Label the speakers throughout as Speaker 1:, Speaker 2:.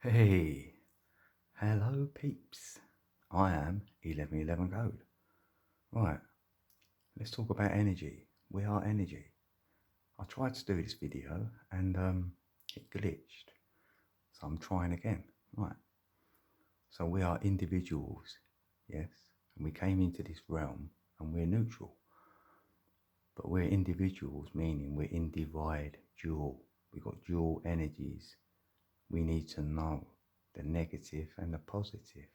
Speaker 1: Hey, hello peeps. I am 1111 Code. Right, let's talk about energy. We are energy. I tried to do this video and it glitched. So I'm trying again. Right, so we are individuals, yes, and we came into this realm and we're neutral. But we're individuals, meaning we're in divide, dual. We've got dual energies. We need to know the negative and the positive,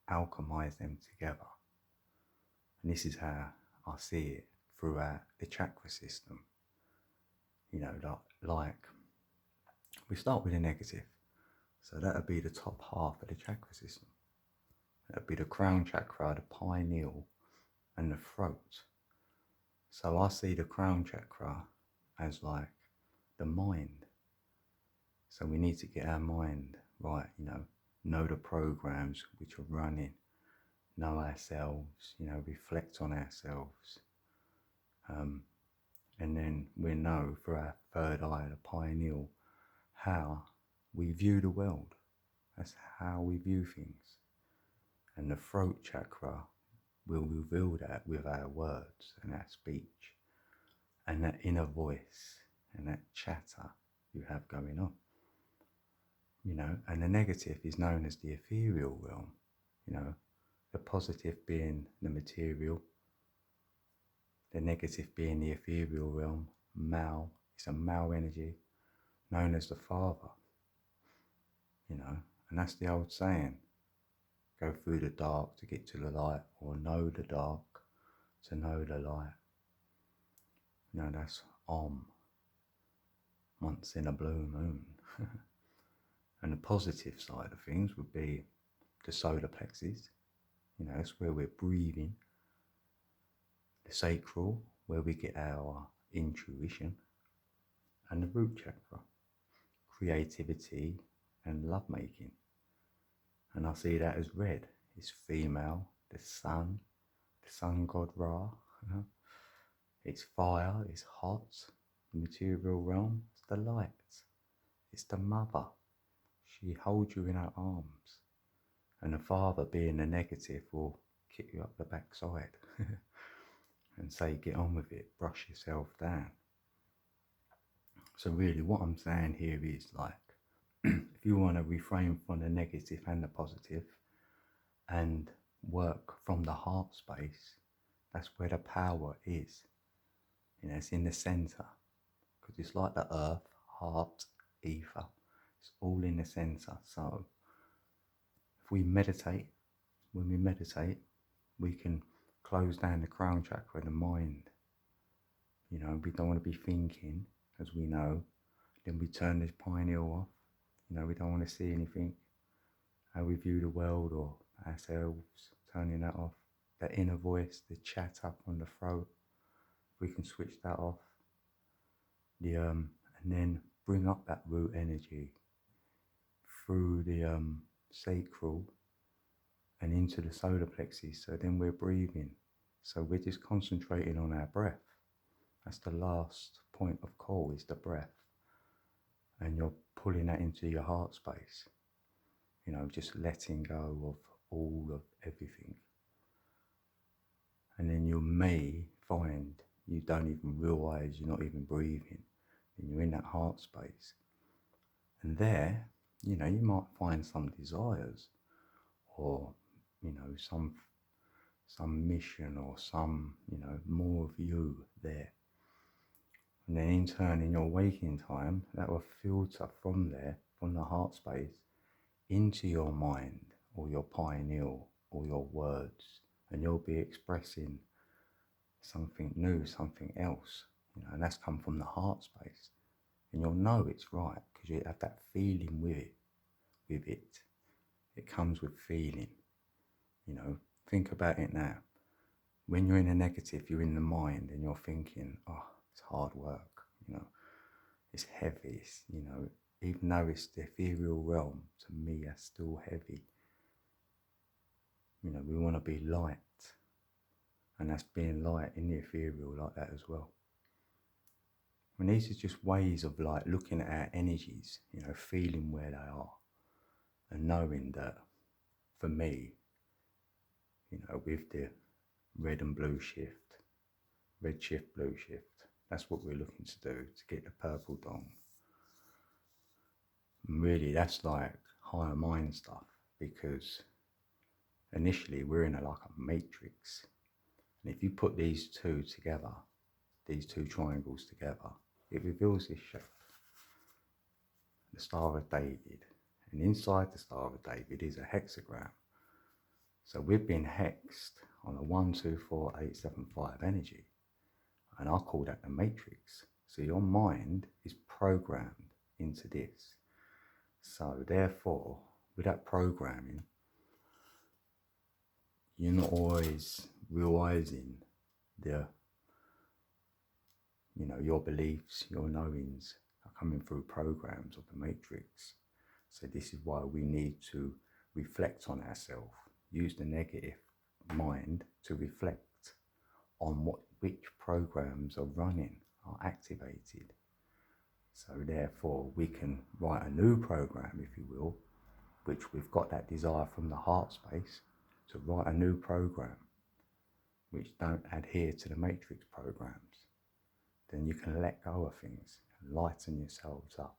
Speaker 1: alchemize them together. And this is how I see it throughout the chakra system. Like we start with a negative. So that would be the top half of the chakra system. That would be the crown chakra, the pineal, and the throat. So I see the crown chakra as like the mind. So we need to get our mind right, know the programs which are running, know ourselves, reflect on ourselves. And then we know through our third eye, the pineal, how we view the world. That's how we view things. And the throat chakra will reveal that with our words and our speech and that inner voice and that chatter you have going on. And the negative is known as the ethereal realm, the positive being the material, the negative being the ethereal realm. Male, it's a male energy known as the father, and that's the old saying, go through the dark to get to the light, or know the dark to know the light. That's once in a blue moon. And the positive side of things would be the solar plexus, that's where we're breathing, the sacral, where we get our intuition, and the root chakra, creativity and lovemaking. And I see that as red. It's female, the sun god Ra. It's fire, it's hot, the material realm, it's the light, it's the mother. She holds you in her arms. And the father, being the negative, will kick you up the backside and say, get on with it, brush yourself down. So really what I'm saying here is like, if you want to refrain from the negative and the positive and work from the heart space, that's where the power is. It's in the center, because it's like the earth, heart, ether. It's all in the center. So if we meditate, when we meditate, we can close down the crown chakra, the mind. We don't want to be thinking, as we know. Then we turn this pineal off. We don't want to see anything. How we view the world or ourselves, turning that off. That inner voice, the chat up on the throat, we can switch that off. And then bring up that root energy through the sacral and into the solar plexus. So then we're breathing. So we're just concentrating on our breath. That's the last point of call, is the breath. And you're pulling that into your heart space. Just letting go of all of everything. And then you may find you don't even realize you're not even breathing. And you're in that heart space. And there, you might find some desires or, some mission or some, more of you there. And then in turn, in your waking time, that will filter from there, from the heart space, into your mind or your pineal or your words. And you'll be expressing something new, something else, and that's come from the heart space. And you'll know it's right because you have that feeling with it. It comes with feeling. Think about it now. When you're in a negative, you're in the mind and you're thinking, oh, it's hard work, it's heavy, even though it's the ethereal realm, to me that's still heavy. We want to be light, and that's being light in the ethereal like that as well. And these are just ways of like looking at our energies, feeling where they are. And knowing that, for me, with the red and blue shift, red shift, blue shift, that's what we're looking to do, to get the purple dawn. And really, that's like higher mind stuff, because initially we're in like a matrix. And if you put these two together, these two triangles together, it reveals this shape, the Star of David. And inside the Star of David is a hexagram. So we've been hexed on a 1, 2, 4, 8, 7, 5 energy. And I call that the matrix. So your mind is programmed into this. So therefore, with that programming, you're not always realizing your beliefs, your knowings are coming through programs of the matrix. So this is why we need to reflect on ourselves, use the negative mind to reflect on which programs are running, are activated. So therefore we can write a new program, if you will, which we've got that desire from the heart space to write a new program which don't adhere to the matrix programs. Then you can let go of things and lighten yourselves up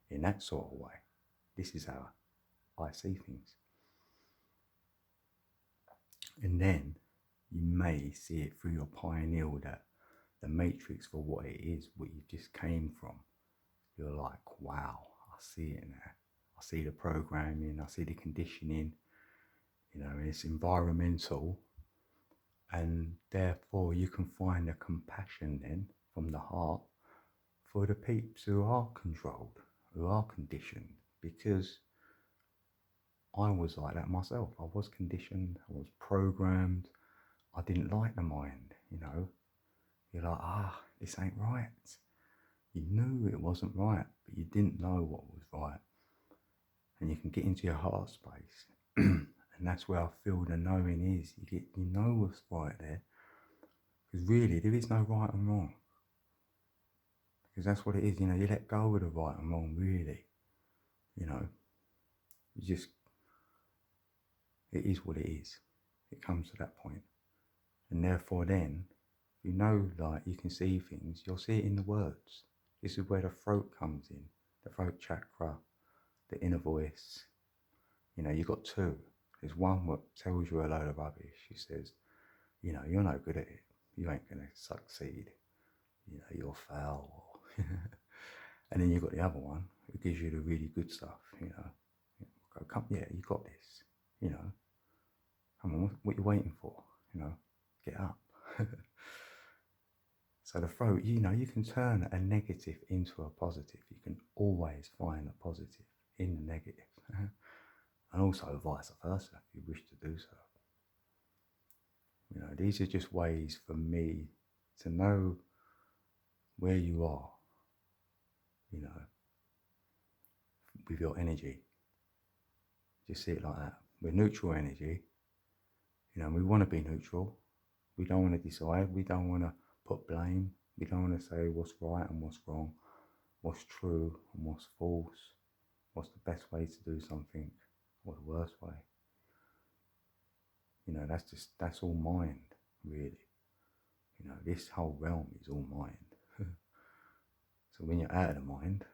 Speaker 1: in that sort of way. This is how I see things. And then you may see it through your pineal, that the matrix for what it is, what you just came from. You're like, wow, I see it now. I see the programming, I see the conditioning, it's environmental. And therefore you can find a compassion then from the heart for the peeps who are controlled, who are conditioned, because I was like that myself. I was conditioned, I was programmed, I didn't like the mind, You're like, this ain't right. You knew it wasn't right, but you didn't know what was right. And you can get into your heart space. And that's where I feel the knowing is. You know what's right there. Because really, there is no right and wrong. Because that's what it is, you let go of the right and wrong, really. It is what it is. It comes to that point. And therefore then, like you can see things, you'll see it in the words. This is where the throat comes in. The throat chakra, the inner voice. You've got two. There's one that tells you a load of rubbish. It says, you're no good at it. You ain't going to succeed. You'll fail. And then you've got the other one who gives you the really good stuff. Come, yeah, you got this. Come on, what are you waiting for? Get up. So the throat, you can turn a negative into a positive. You can always find a positive in the negative. And also vice versa, if you wish to do so. These are just ways for me to know where you are, with your energy. Just see it like that. We're neutral energy. We want to be neutral. We don't want to decide. We don't want to put blame. We don't want to say what's right and what's wrong, what's true and what's false, what's the best way to do something, or the worst way. That's all mind, really. This whole realm is all mind. So when you're out of the mind,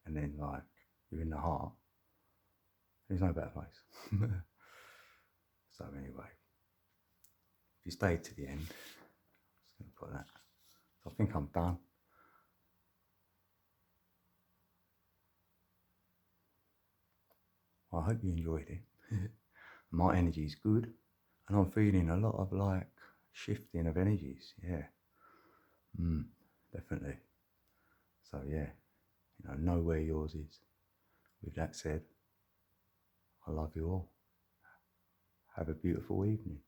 Speaker 1: and then like you're in the heart, there's no better place. So anyway, if you stayed to the end, I'm just going to put that. So I think I'm done. Well, I hope you enjoyed it. My energy is good, and I'm feeling a lot of like shifting of energies. Yeah, definitely. So yeah, know where yours is. With that said, I love you all. Have a beautiful evening.